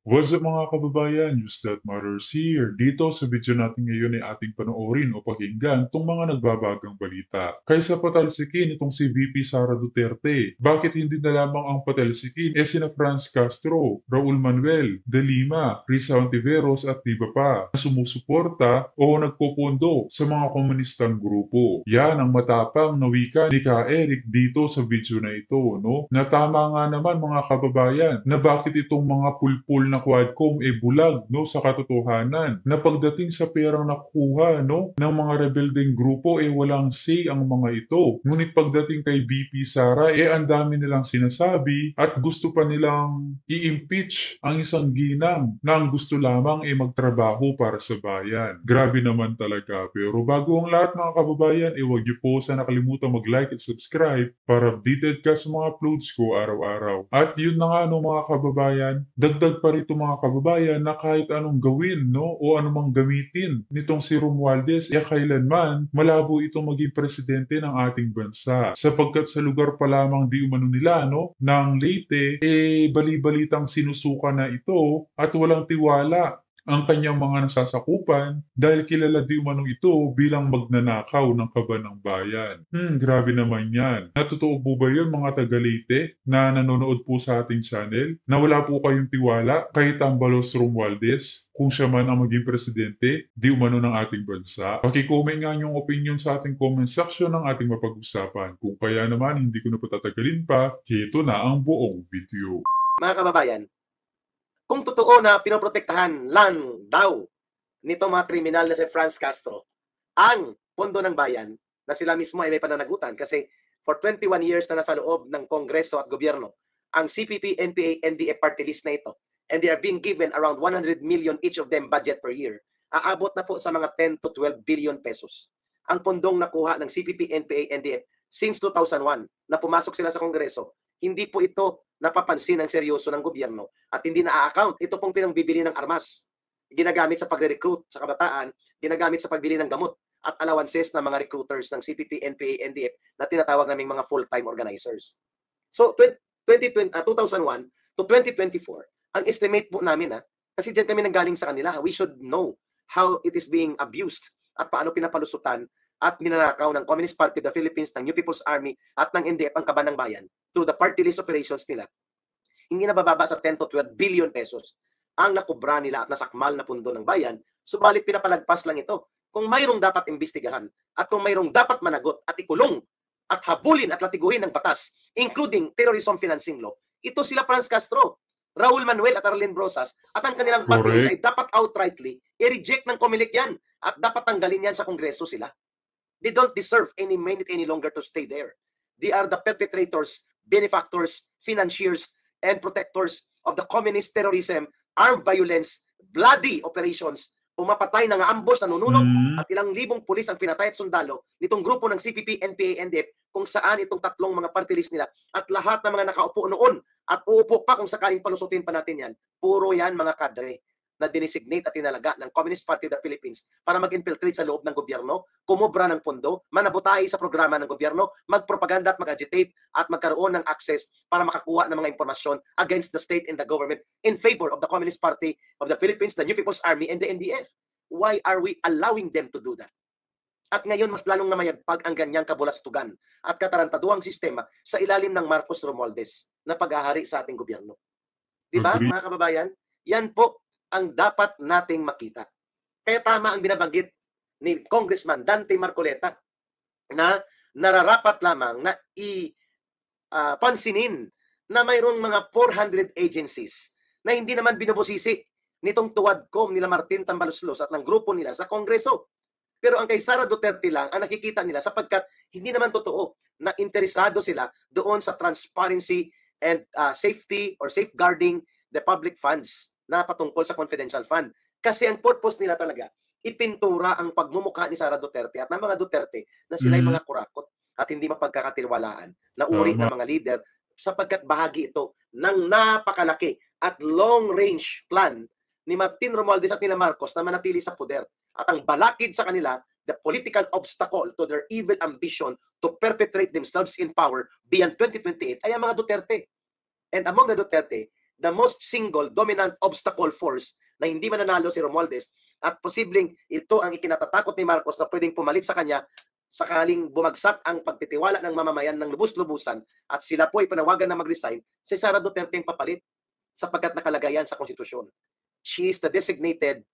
What's up mga kababayan? News That Matters here. Dito sa video natin ngayon ay ating panoorin o pakinggan itong mga nagbabagang balita. Kaysa patalsikin itong si VP Sara Duterte, bakit hindi na lamang ang patalsikin sina Franz Castro, Raul Manuel, De Lima, Risa Ontiveros at iba pa na sumusuporta o nagpopondo sa mga komunistang grupo. Yan ang matapang na wika ni Ka Eric dito sa video na ito, no? Na tama nga naman mga kababayan na bakit itong mga pulpul na Quadcom bulag no sa katotohanan na pagdating sa perang nakukuha no ng mga rebeldeng grupo walang say ang mga ito. Ngunit pagdating kay BP Sara ang dami nilang sinasabi at gusto pa nilang i-impeach ang isang ginang na ang gusto lamang magtrabaho para sa bayan. Grabe naman talaga. Pero bago ang lahat mga kababayan, huwag niyo po sana nakalimutan mag-like at subscribe para updated ka sa mga uploads ko araw-araw. At yun na nga no mga kababayan, dagdag pa rito mga kababayan na kahit anong gawin no o anumang gamitin nitong si Romualdez kailanman malabo itong maging presidente ng ating bansa sapagkat sa lugar pa lamang di umano nila no ng Leyte bali-balitang sinusuka na ito at walang tiwala ang kanyang mga nasasakupan dahil kilala di umanong ito bilang magnanakaw ng kaban ng bayan. Grabe naman yan. Natotoo po ba yun mga taga-Leyte na nanonood po sa ating channel? Na wala po kayong tiwala kay Tambalos Romualdez kung siya man ang maging presidente di umano ng ating bansa? Paki-comment nga yung opinion sa ating comment section ng ating mapag-usapan. Kung kaya naman hindi ko na patatagalin pa, ito na ang buong video. Mga kababayan, kung totoo na pinoprotektahan lang daw nito mga kriminal na si Franz Castro ang pondo ng bayan na sila mismo ay may pananagutan kasi for 21 years na nasa loob ng Kongreso at gobyerno ang CPP, NPA, NDF party list na ito and they are being given around 100 million each of them budget per year, aabot na po sa mga 10 to 12 billion pesos ang pondong nakuha ng CPP, NPA, NDF since 2001 na pumasok sila sa Kongreso. Hindi po ito napapansin ng seryoso ng gobyerno at hindi na-account. Ito pong pinangbibili ng armas. Ginagamit sa pagre-recruit sa kabataan, ginagamit sa pagbili ng gamot at allowances ng mga recruiters ng CPP, NPA, NDF na tinatawag naming mga full-time organizers. So, 2001 to 2024, ang estimate po namin, kasi dyan kami nanggaling sa kanila, we should know how it is being abused at paano pinapalusutan at ninanakaw ng Communist Party of the Philippines, ng New People's Army at ng NDF ang kaban ng bayan through the party list operations nila. Hindi na bababa sa 10 to 12 billion pesos ang nakubra nila at nasakmal na pundo ng bayan, subalit pinapalagpas lang ito. Kung mayroong dapat imbestigahan at kung mayroong dapat managot at ikulong at habulin at latiguhin ng batas, including terrorism financing law, ito sila Franz Castro, Raul Manuel at Arlene Brosas at ang kanilang party list ay dapat outrightly i-reject ng COMELEC yan at dapat tanggalin yan sa Kongreso sila. They don't deserve any minute any longer to stay there. They are the perpetrators, benefactors, financiers, and protectors of the communist terrorism, armed violence, bloody operations, pumapatay ng ambush, nanununog, at ilang libong pulis ang pinatay at sundalo nitong grupo ng CPP, NPA, NDF, kung saan itong tatlong mga party list nila at lahat ng mga nakaupo noon at uupo pa kung sakaling palusutin pa natin yan, puro yan mga kadre na dinesignate at tinalaga ng Communist Party of the Philippines para mag-infiltrate sa loob ng gobyerno, kumubra ng pondo, manabutahi sa programa ng gobyerno, magpropaganda at mag-agitate at magkaroon ng access para makakuha ng mga impormasyon against the state and the government in favor of the Communist Party of the Philippines, the New People's Army, and the NDF. Why are we allowing them to do that? At ngayon, mas lalong namayagpag ang ganyang kabulastugan at katarantaduang sistema sa ilalim ng Marcos Romualdez na paghahari sa ating gobyerno. Diba, mga kababayan? Yan po ang dapat nating makita. Kaya tama ang binabanggit ni Congressman Dante Marcoleta na nararapat lamang na pansinin na mayroong mga 400 agencies na hindi naman binubusisi nitong Tuwadcom nila Martin Tambaloslos at ng grupo nila sa Kongreso. Pero ang kay Sara Duterte lang ang nakikita nila sapagkat hindi naman totoo na interesado sila doon sa transparency and safety or safeguarding the public funds na patungkol sa confidential fund. Kasi ang purpose nila talaga, ipintura ang pagmumukha ni Sara Duterte at ng mga Duterte na sila'y mga kurakot at hindi mapagkakatiwalaan na uri ng mga leader sapagkat bahagi ito ng napakalaki at long-range plan ni Martin Romualdez at nila Marcos na manatili sa poder. At ang balakid sa kanila, the political obstacle to their evil ambition to perpetrate themselves in power beyond 2028 ay ang mga Duterte. And among the Duterte, the most single dominant obstacle force na hindi mananalo si Romualdez at posibleng ito ang ikinatatakot ni Marcos na pwedeng pumalit sa kanya sakaling bumagsak ang pagtitiwala ng mamamayan ng lubos-lubusan at sila po ay panawagan na mag-resign, si Sara Duterte ang papalit sapagkat nakalagay yan sa konstitusyon. She is the designated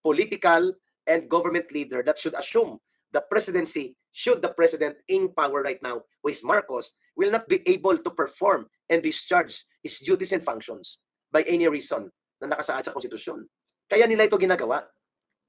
political and government leader that should assume the presidency should the president in power right now, who is Marcos, will not be able to perform and discharge his duties and functions by any reason na nakasaad sa konstitusyon. Kaya nila ito ginagawa.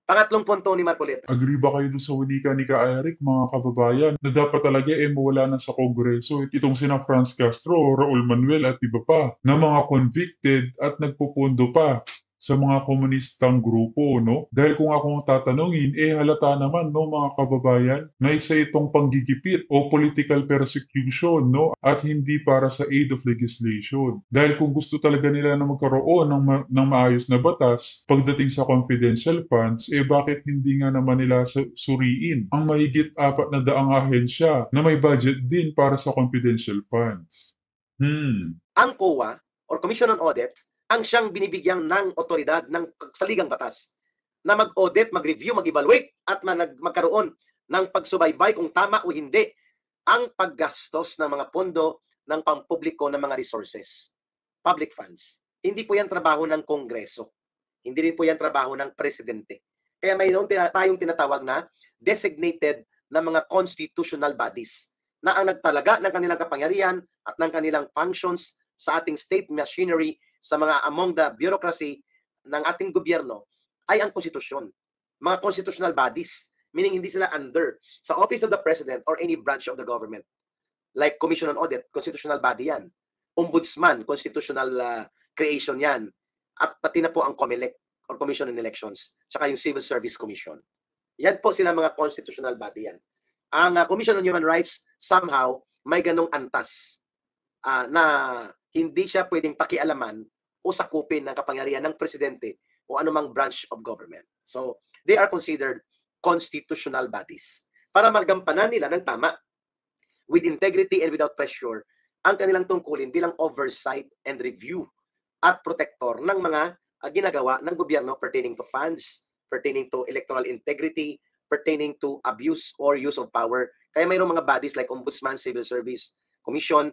Pangatlong punto ni Marcoleta. Agree ba kayo dun sa wika ni Ka Eric, mga kababayan, na dapat talaga mawala na sa Kongreso itong sina Franz Castro, Raul Manuel at iba pa na mga convicted at nagpupundo pa sa mga komunistang grupo, no? Dahil kung akong tatanungin, halata naman, no, mga kababayan, na isa itong panggigipit o political persecution, no? At hindi para sa aid of legislation. Dahil kung gusto talaga nila na magkaroon ng maayos na batas pagdating sa confidential funds, bakit hindi nga naman nila suriin ang mahigit 400 ahensya na may budget din para sa confidential funds? Ang COA or Commission on Audit ang siyang binibigyan ng otoridad ng saligang batas na mag-audit, mag-review, mag-evaluate at magkaroon ng pagsubaybay kung tama o hindi ang paggastos ng mga pondo ng pampubliko ng mga resources, public funds. Hindi po yan trabaho ng Kongreso. Hindi rin po yan trabaho ng Presidente. Kaya mayroon tayong tinatawag na designated na mga constitutional bodies na ang nagtalaga ng kanilang kapangyarihan at ng kanilang functions sa ating state machinery, sa mga among the bureaucracy ng ating gobyerno ay ang konstitusyon. Mga constitutional bodies, meaning hindi sila under sa Office of the President or any branch of the government. Like Commission on Audit, constitutional body yan. Ombudsman, constitutional creation yan. At pati na po ang COMELEC or Commission on Elections, saka yung Civil Service Commission. Yan po sila mga constitutional body yan. Ang Commission on Human Rights, somehow, may ganong antas na hindi siya pwedeng pakialaman o sakupin ng kapangyarihan ng presidente o anumang branch of government. So, they are considered constitutional bodies para magampanan nila ng tama with integrity and without pressure ang kanilang tungkulin bilang oversight and review at protector ng mga ginagawa ng gobyerno pertaining to funds, pertaining to electoral integrity, pertaining to abuse or use of power. Kaya mayroong mga bodies like Ombudsman, Civil Service Commission,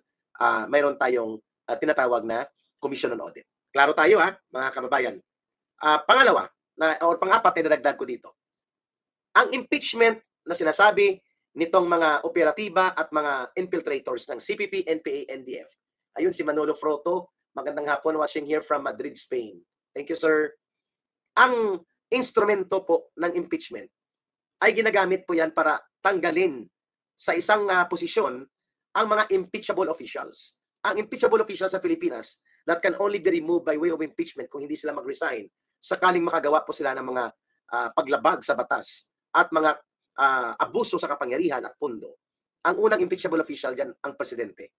mayroon tayong tinatawag na Commission on Audit. Klaro tayo mga kababayan. Pangalawa, or pang-apat na dadagdag ko dito. Ang impeachment na sinasabi nitong mga operatiba at mga infiltrators ng CPP, NPA, NDF. Ayun si Manolo Froto. Magandang hapon, watching here from Madrid, Spain. Thank you, sir. Ang instrumento po ng impeachment ay ginagamit po yan para tanggalin sa isang posisyon ang mga impeachable officials. Ang impeachable officials sa Pilipinas that can only be removed by way of impeachment kung hindi sila mag-resign sakaling makagawa po sila ng mga paglabag sa batas at mga abuso sa kapangyarihan at pondo. Ang unang impeachable official dyan, ang presidente.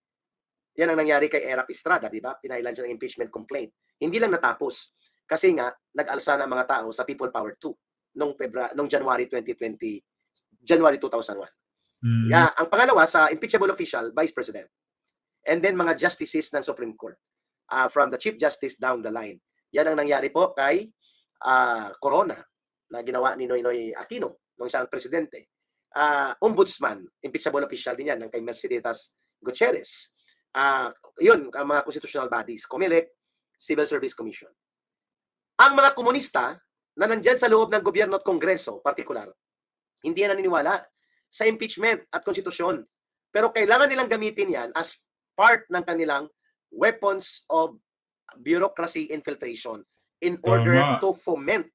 Yan ang nangyari kay Erap Estrada, di ba? Pinailan siya ng impeachment complaint. Hindi lang natapos kasi nga nag-alsa ng mga tao sa People Power 2 noong January 2001. Ang pangalawa sa impeachable official, Vice President. And then mga justices ng Supreme Court. From the Chief Justice down the line. Yan ang nangyari po kay Corona na ginawa ni Noynoy Aquino nung siyang presidente. Ombudsman, impeachable official din yan ng kay Mercedes Gutierrez. Yun, ang mga constitutional bodies, COMELEC, Civil Service Commission. Ang mga komunista na nandyan sa loob ng gobyerno at kongreso, particular, hindi yan naniniwala sa impeachment at konstitusyon. Pero kailangan nilang gamitin yan as part ng kanilang weapons of bureaucracy infiltration in order to foment,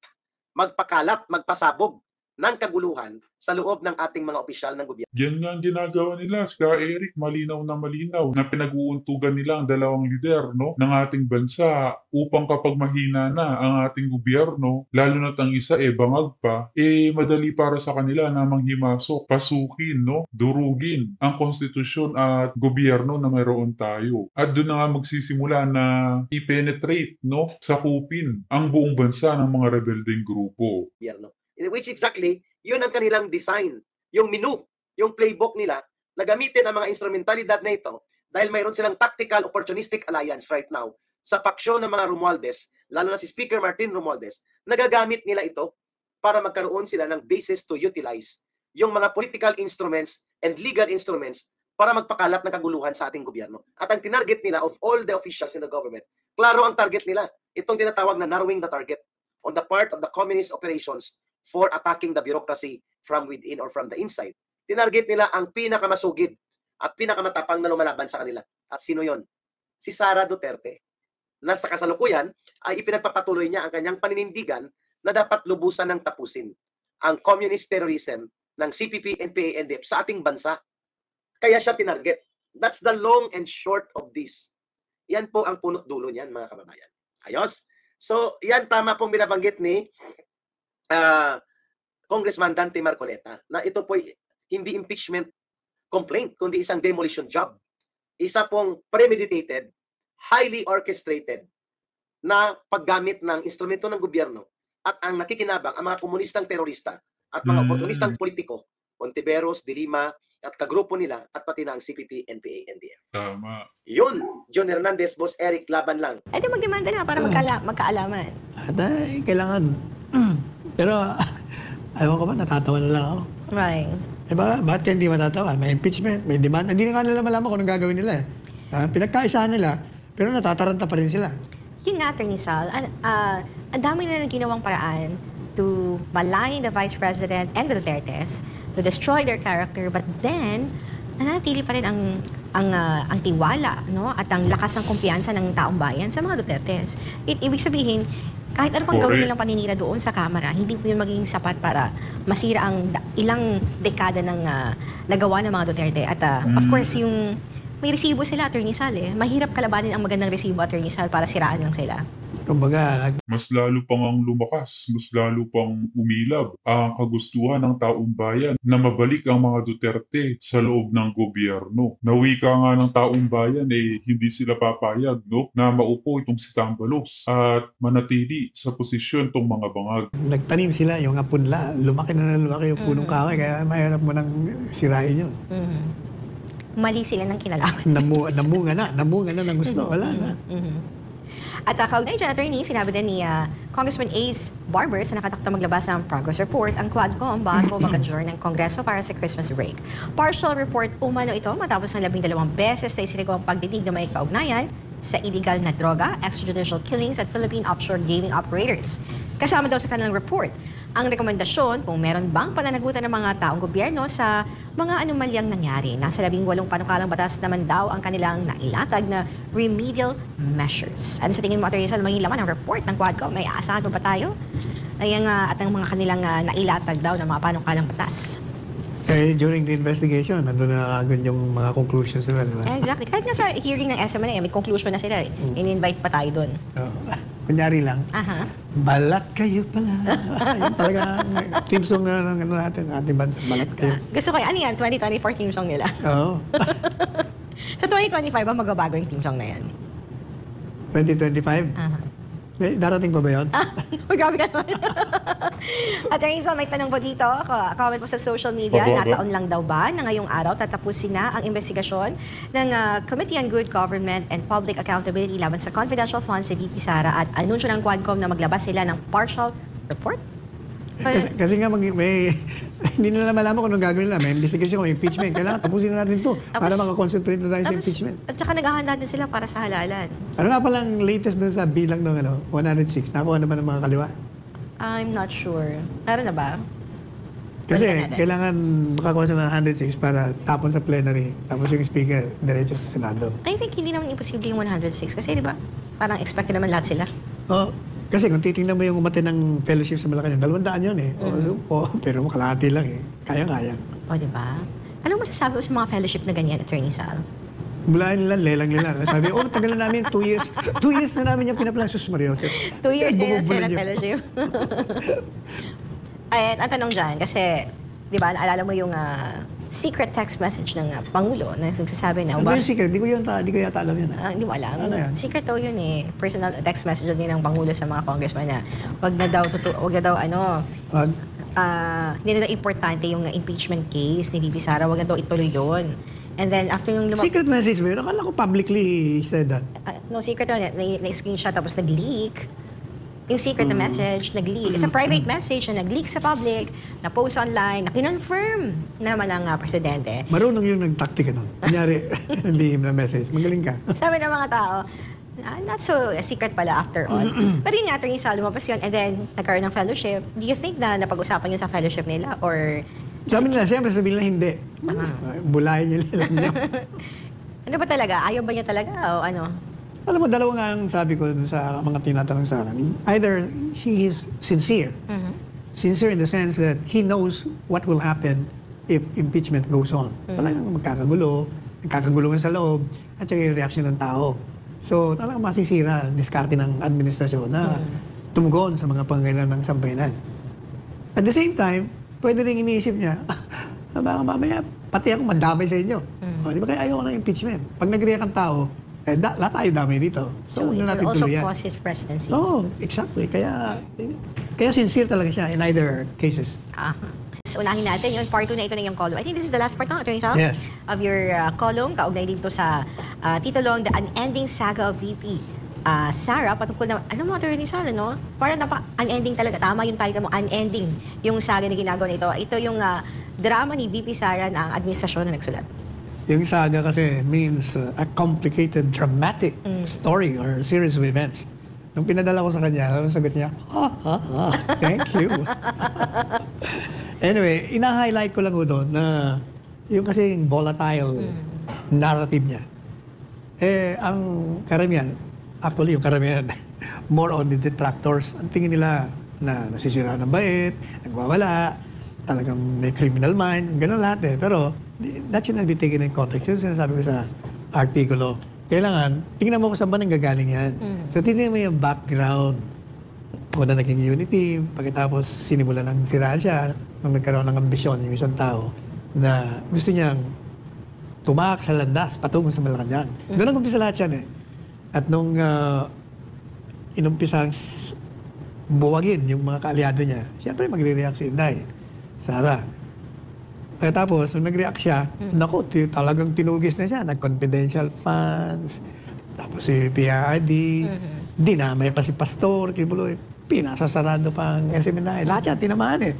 magpakalat, magpasabog ng kaguluhan sa loob ng ating mga opisyal ng gobyerno. Yan nga ang ginagawa nila, Ka Eric, malinaw na pinag-uuntugan nila ang dalawang lider, no, ng ating bansa upang kapag mahina na ang ating gobyerno, lalo na't ang isa bangag pa, madali para sa kanila na manghimasok, pasukin, no, durugin ang konstitusyon at gobyerno na mayroon tayo. At doon na nga magsisimula na i-penetrate, no, sakupin ang buong bansa ng mga rebeldeng grupo. Gobyerno. In which exactly, yun ang kanilang design, yung menu, yung playbook nila, na gamitin ang mga instrumentalidad na ito dahil mayroon silang tactical opportunistic alliance right now sa paksyon ng mga Romualdez, lalo na si Speaker Martin Romualdez, nagagamit nila ito para magkaroon sila ng basis to utilize yung mga political instruments and legal instruments para magpakalat ng kaguluhan sa ating gobyerno. At ang tinarget nila of all the officials in the government, klaro ang target nila. Itong tinatawag na narrowing the target on the part of the communist operations for attacking the bureaucracy from within or from the inside. Tinarget nila ang pinakamasugid at pinakamatapang na lumalaban sa kanila. At sino yon? Si Sara Duterte. Na sa kasalukuyan ay ipinagpapatuloy niya ang kanyang paninindigan na dapat lubusan ng tapusin ang communist terrorism ng CPP, NPA, NDF sa ating bansa. Kaya siya tinarget. That's the long and short of this. Yan po ang punot dulo niyan, mga kababayan. Ayos? So, yan tama pong binabanggit ni Congressman Dante Marcoleta na ito po hindi impeachment complaint, kundi isang demolition job. Isa pong premeditated, highly orchestrated na paggamit ng instrumento ng gobyerno at ang nakikinabang ang mga komunistang terorista at mga oportunistang politiko, Ontiveros, De Lima, at kagrupo nila at pati na ang CPP, NPA, NDF. Tama. Yun, John Hernandez, Boss Eric, laban lang. Eh di magdemanda na para magkaalaman. At kailangan. Pero, ayaw ko ba, natatawa na lang ako. Right. Eh bakit kaya hindi matatawa? May impeachment, may demand. Hindi na nga nila malaman kung anong gagawin nila. Pinagkaisahan nila, pero natataranta pa rin sila. Yun nga, Attorney Sal, ang dami na ginawang paraan to malign the Vice President and the Dutertes, to destroy their character, but then, nanatili pa rin ang tiwala, no? At ang lakas ng kumpiyansa ng taong bayan sa mga Dutertes. Ibig sabihin, kahit ano pang gawin nilang paninira doon sa Kamara, hindi po yun magiging sapat para masira ang ilang dekada ng nagawa ng mga Duterte. At of course, yung may resibo sila, Attorney Sal, mahirap kalabanin ang magandang resibo, Attorney Sal, para siraan lang sila. Kumbaga, Mas lalo pang ang lumakas, mas lalo pang umilab ang kagustuhan ng taong bayan na mabalik ang mga Duterte sa loob ng gobyerno. Nawika nga ng taong bayan hindi sila papayag na maupo itong si Tambalos at manatili sa posisyon itong mga bangag. nagtanim sila yung apunla. Lumaki na lumaki yung punong kahoy, kaya mahirap mo nang sirain yun. Mali sila ng kinalaman. Namunga na ng gusto. Wala na. At kaugnay dyan, Attorney, sinabi din ni Congressman Ace Barber sa nakatakta maglabas ng progress report ang Quadcom bago mag-adjourn ng Kongreso para sa Christmas break. Partial report umano ito matapos ng 12 beses na isinagawang pagdidig na may kaugnayan sa illegal na droga, extrajudicial killings at Philippine offshore gaming operators. Kasama daw sa kanilang report ang rekomendasyon kung meron bang pananagutan ng mga taong gobyerno sa mga anomalyang nangyari. Nasa 18 panukalang batas naman daw ang kanilang nailatag na remedial measures. Ano sa tingin mo, Atty. Sal, maging laman ang report ng Quadcom? May aasahan ba tayo? Ayan nga, at ang mga kanilang nailatag daw ng mga panukalang batas. During the investigation, nandun na agad yung mga conclusions nila. Diba? Exactly. Kahit nga sa hearing ng SMNA, may conclusion na sila. In-invite pa tayo doon. Kunyari lang, Aha. balat kayo pala. Yung talaga, team song ng natin, ating bansa, balat kayo. Gusto ko, ano yan? 2024 team song nila. Oo. Sa 2025 ba magbabago yung team song na yan? 2025? Aha. May darating pa ba yun? Uy, grabe ka naman. Attorney Sal, may tanong po dito. Comment po sa social media. Nataon lang daw ba na ngayong araw tatapusin na ang investigasyon ng Committee on Good Government and Public Accountability laban sa confidential funds si VP Sara at anunsyo ng Quadcom na maglabas sila ng partial report? Kasi nga hindi nila malaman kung anong gagawin nila. May investigation, may impeachment. Kailangan tapusin na natin ito para makakonsentrate na tayo sa impeachment. At saka naghahanda din sila para sa halalan. Ano nga palang latest dun sa bilang ng 106? Nakuha naman ng mga kaliwa? I'm not sure. Meron na ba? Kasi Balikan natin. kailangan makakuha sila ng 106 para tapon sa plenary. Tapos yung speaker, diretso sa Senado. I think hindi naman imposible yung 106 kasi di ba? Parang expected naman lahat sila. Oh, kasi kung titingnan mo yung umate ng fellowship sa Malacanang, 200 yun eh. Pero makalahati lang eh. Kaya-kaya. O, di ba? Anong masasabi mo sa mga fellowship na ganyan, Attorney Sal? Bulaan nila, lelang nila. Sabi, tagal na namin, 2 years. 2 years na namin yung pinaplan. Sus Mariosep. 2 years din yung Bumubulan Senate yun. fellowship. Ayan, ang tanong dyan, kasi, di ba, naalala mo yung secret text message ng Pangulo na nagsasabi na, Ano yung secret? Di ko yata alam yun. hindi mo alam. Ano yan? Secret daw yun eh. Personal text message din ng Pangulo sa mga congressman na wag na daw, hindi na daw importante yung impeachment case ni VP Sara, wag na daw ituloy yun. And then after nung Secret message ba yun? Akala ko publicly he said that. no, secret yun. Na-screenshot tapos nag-leak. Yung secret na message, nag-leak. It's a private message na nag-leak sa public, na-post online, na kinonfirm naman ng presidente. Marunong yung nag-tactic nun. Kunyari, hindi na message. Magaling ka. Sabi ng mga tao, not so secret pala after all. Pero yun nga, Attorney Sal, lumabas yun. And then, nagkaroon ng fellowship. Do you think na napag-usapan yun sa fellowship nila? Or Sabi nila, siyempre sabihin nila hindi. Bulayin nila lang niya. ano ba talaga? Ayaw ba niya talaga? O ano? Alam mo, dalawa nga ang sabi ko sa mga tinatanong sa akin. Either he is sincere. Sincere in the sense that he knows what will happen if impeachment goes on. Talagang magkakagulungan sa loob, at saka yung reaction ng tao. So, talagang masisira, diskarte ng administrasyon na tumugon sa mga pangailangan ng sambayanan. At the same time, pwede rin iniisip niya, baka mamaya, pati ako madamay sa inyo. O, di ba kaya ayaw ko ng impeachment? Pag nag-react ang tao, lahat tayo damay dito. So, huwag it na natin will also tuloy yan. cause his presidency. Oo, exactly. Kaya sincere talaga siya in either cases. So, unahin natin yung part 2 na ito na yung column. I think this is the last part na, Attorney Sal? Yes. Of your column. Kaugnay dito sa titulong The Unending Saga of VP Sara, patungkol na, ano mo, Attorney Sal, no? Parang unending talaga. Tama yung title mo, unending yung saga na ginagawa nito. Ito yung drama ni VP Sara na ang administrasyon na nagsulat. Yung saga kasi means a complicated, dramatic story or series of events. Nung pinadala ko sa kanya, alam mo sagot niya, thank you. Anyway, ina-highlight ko lang ko doon na yung kasi yung volatile narrative niya. Ang karamihan, actually yung karamihan, more on the detractors. Ang tingin nila na nasisira ng bait, nagwawala, talagang may criminal mind, gano'n lahat eh. Pero that should not be taken in context. Yung sinasabi ko sa artikulo, kailangan, tingnan mo kung saan ba nanggagaling yan. So, tingnan mo yung background. Kung na naging unity, pagkatapos sinimulan ng siraan siya, nung nagkaroon ng ambisyon yung isang tao na gusto niyang tumak sa landas, patungo sa Malacanang. Doon ang umpisa lahat yan eh. At nung inumpisang buwagin yung mga kaalyado niya, siyempre magre-react si Inday, Sara. Tapos, nung nag-react siya, naku, talagang tinugis na siya. Nag-confidential funds, tapos si PRD, dinamay pa si Pastor, Kibuloy, pinasasarado pa ang SMNI. Lahat yan, tinamaan eh.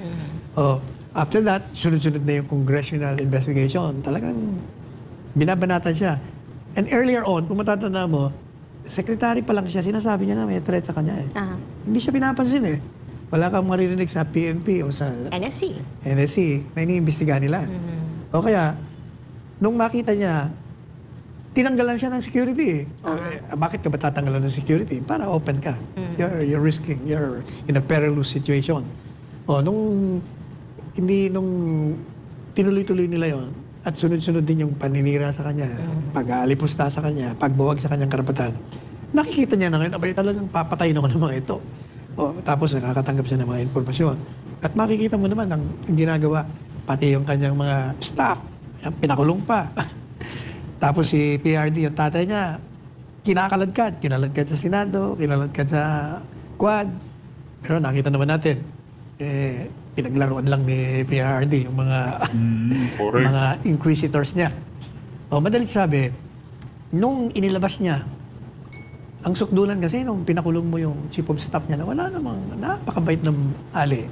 After that, sunod-sunod na yung congressional investigation. Talagang binabanatan siya. And earlier on, kung matatanda mo, secretary pa lang siya, sinasabi niya na may threat sa kanya eh. Hindi siya pinapansin eh. Wala kang maririnig sa PNP o sa NSC na iniimbestigahan nila. O kaya, nung makita niya, tinanggalan siya ng security. Bakit ka ba tatanggalan ng security? Para open ka. You're risking, you're in a perilous situation. Nung tinuloy-tuloy nila yon at sunod-sunod din yung paninira sa kanya, pag-aalipusta sa kanya, pagbuwag sa kanyang karapatan, nakikita niya na ngayon, abay talagang papatayin ako ng mga ito. Tapos nakakatanggap siya ng mga informasyon. At makikita mo naman ang ginagawa, pati yung kanyang mga staff, pinakulong pa. Tapos si PRD, yung tatay niya, kinakaladkad sa Senado, kinaladkad sa Quad. Pero nakita naman natin, pinaglaruan lang ni PRD yung mga mga inquisitors niya. Madalit sabi, nung inilabas niya, ang sukdulan kasi nung pinakulong mo yung chief of staff niya na wala namang napakabait ng ali.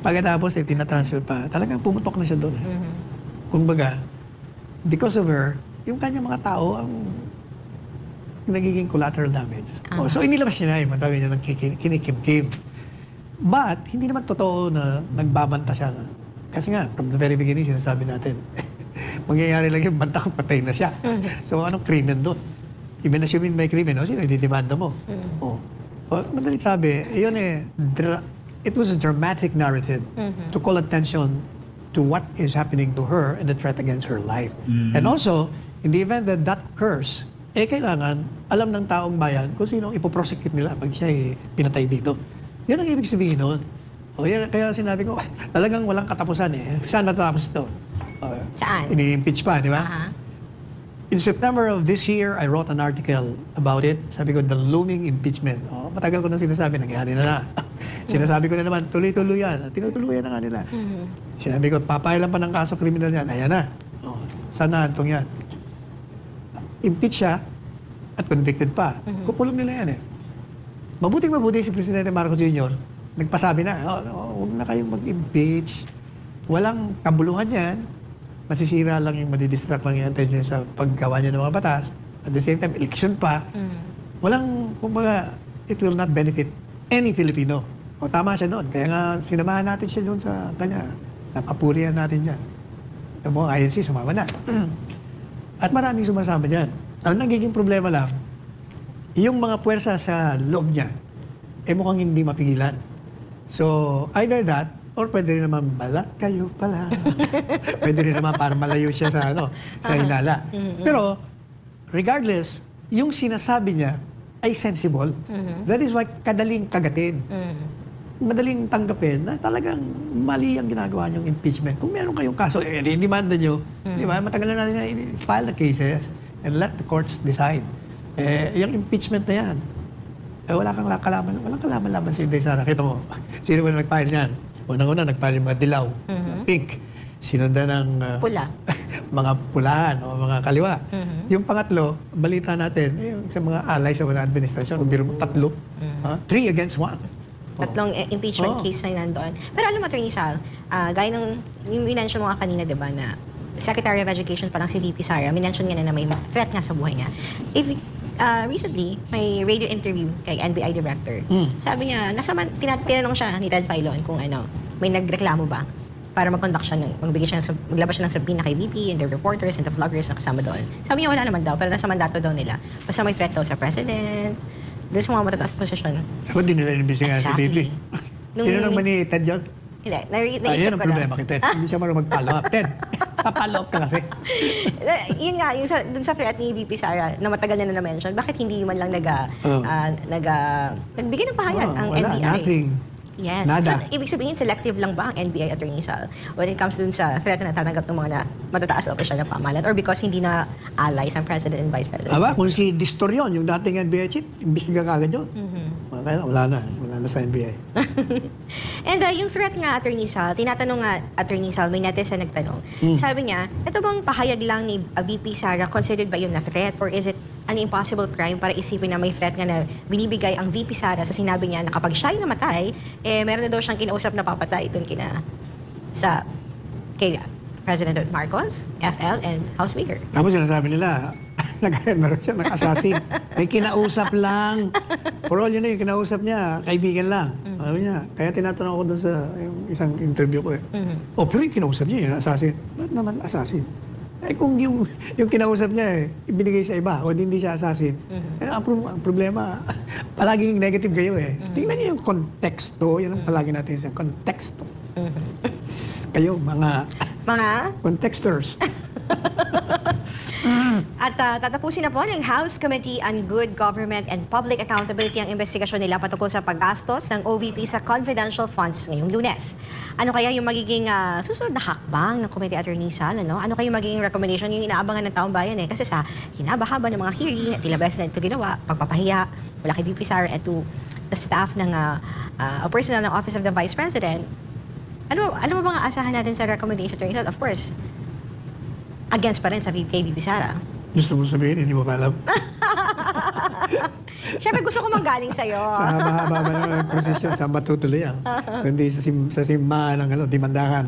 Pagkatapos tinatransfer pa, talagang pumutok na siya doon. Kumbaga, because of her, yung kanyang mga tao ang nagiging collateral damage. So inilabas niya na yung matawag niya ng kinikim-kim. But, hindi naman totoo na nagbabanta siya. Kasi nga, from the very beginning, sinasabi natin, mangyayari lang yung banta kung patay na siya. So, anong krimen doon? Even assuming may krimen, sino ididemanda mo? Madalit sabi, yun it was a dramatic narrative to call attention to what is happening to her and the threat against her life. And also, in the event that that occurs, kailangan alam ng taong bayan kung sino ipoprosecute nila pag siya pinatay dito. Yan ang ibig sabihin noon. Kaya sinabi ko, talagang walang katapusan eh. Saan natapos ito? Saan? Ini-impeach pa, di ba? In September of this year, I wrote an article about it. Sabi ko, the looming impeachment. Matagal ko na sinasabi, nangyari na. Sinasabi ko na naman, tuloy-tuloy yan. Tinutuluyan na nga nila. Sinabi ko, papailan pa ng kaso kriminal yan. Ayan na. Nantong yan. Impeach siya at convicted pa. Kukulong nila yan eh. Mabuting-mabuti si Presidente Marcos Jr. Nagpasabi na, huwag na kayong mag-impeach. Walang kabuluhan yan. Masisira lang yung madidistract lang yung attention sa paggawa niya ng mga batas. At the same time, election pa. Walang, kumbaga, it will not benefit any Filipino. O tama siya doon. Kaya nga, sinamahan natin siya doon sa kanya. Napapurihan natin dyan. Ito mo, INC, sumama na. At maraming sumasama dyan. Ang nagiging problema lang, yung mga puwersa sa loob niya, mukhang hindi mapigilan. So, either that, or pwede rin naman balat kayo pala. Pwede rin naman para malayo siya sa, sa hinala. Pero, regardless, yung sinasabi niya ay sensible. That is why kadaling kagatin. Madaling tanggapin na talagang mali ang ginagawa niyong impeachment. Kung meron kayong kaso, i-demanda niyo. Di ba? Matagal na natin file the cases and let the courts decide. Yung impeachment na yan, walang kalaman-laman si Inday Sara. Kita mo, sino ba nag-file niyan? Unang-una, nag-file yung mga dilaw, pink. Sinundan ng Pula. mga pulahan o mga kaliwa. Yung pangatlo, balita natin, yung sa mga allies sa mga administrasyon, kung biro mo 3, 3 against 1. Tatlong impeachment case na nandoon. Pero alam mo, Attorney Sal, gaya nung yung minention mo nga kanina, di ba, na Secretary of Education pa lang si VP Sara, minention nga na may threat nga sa buhay niya. Recently, may radio interview kay NBI Director. Sabi niya, tinanong siya ni Ted Filon kung may nagreklamo ba para mag-conduct siya, maglabas siya ng subpoena kay VP and the reporters and the vloggers na kasama doon. Sabi niya, wala naman daw, pero nasa mandato daw nila. Basta may threat daw sa President, doon sa mga matataas posisyon. Dapat din nila inimbestigahan si VP. Tinanong man ni Ted yun? Hindi, Ayun naisip ang ko lang. problema kay Ted. Hindi siya marunong mag-follow up. Ted, pa-follow up ka kasi. Yun nga, dun sa threat ni VP Sara na matagal na na-mention, bakit hindi man lang nagbigay ng pahayag ang Wala, NBI? nothing. Yes. Nada. So, ibig sabihin, selective lang ba ang NBI Attorney Sal when it comes dun sa threat na natanggap ng mga matataas na opisyal ng pamahalaan or because hindi na allies ang President and Vice President? Aba, kung si Distorion, yung dating NBI chief, imbestiga ka agad yun. Kaya wala na sa NBI. And yung threat nga, Attorney Sal, tinatanong nga, Attorney Sal, may netizen nagtanong. Sabi niya, ito bang pahayag lang ni VP Sara, considered ba yun na threat or is it an impossible crime para isipin na may threat nga na binibigay ang VP Sara sa sinabi niya na kapag siya ay namatay, meron na daw siyang kinausap na papatay doon kay President Marcos, FL, and House Speaker. Tapos sinasabi nila, nag-meron siya ng assassin. May kinausap lang. For all you know, yung kinausap niya, kaibigan lang. Sabi niya, kaya tinatanong ako doon sa yung isang interview ko pero yung kinausap niya, yung assassin. Ba't naman assassin? Kung yung kinausap niya ibinigay sa iba o hindi siya assassin, ang problema, palaging negative kayo Tingnan niyo yung konteksto, yan ang palagi natin sa konteksto. Kayo, mga contexters. At tatapusin na po ng House Committee on Good Government and Public Accountability ang investigasyon nila patungkol sa paggastos ng OVP sa confidential funds ngayong Lunes. Ano kaya yung magiging susunod na hakbang ng Committee Attorney Sal? Ano kaya yung magiging recommendation yung inaabangan ng taong bayan Kasi sa hinaba-haba ng mga hearing at ilang beses na ito ginawa, pagpapahiya mula kay VP Sara at to the staff ng personnel ng Office of the Vice President, ano ba mga asahan natin sa recommendation, Attorney Sal? Of course, against pa rin sa kay VP Sara. Gusto mo sabihin, hindi mo pa alam. Siyempre, gusto ko manggaling sa'yo. Sa haba-haba ba ng prosesyon, saan matutuloy yan? Kundi sa simbahan ng dimandahan.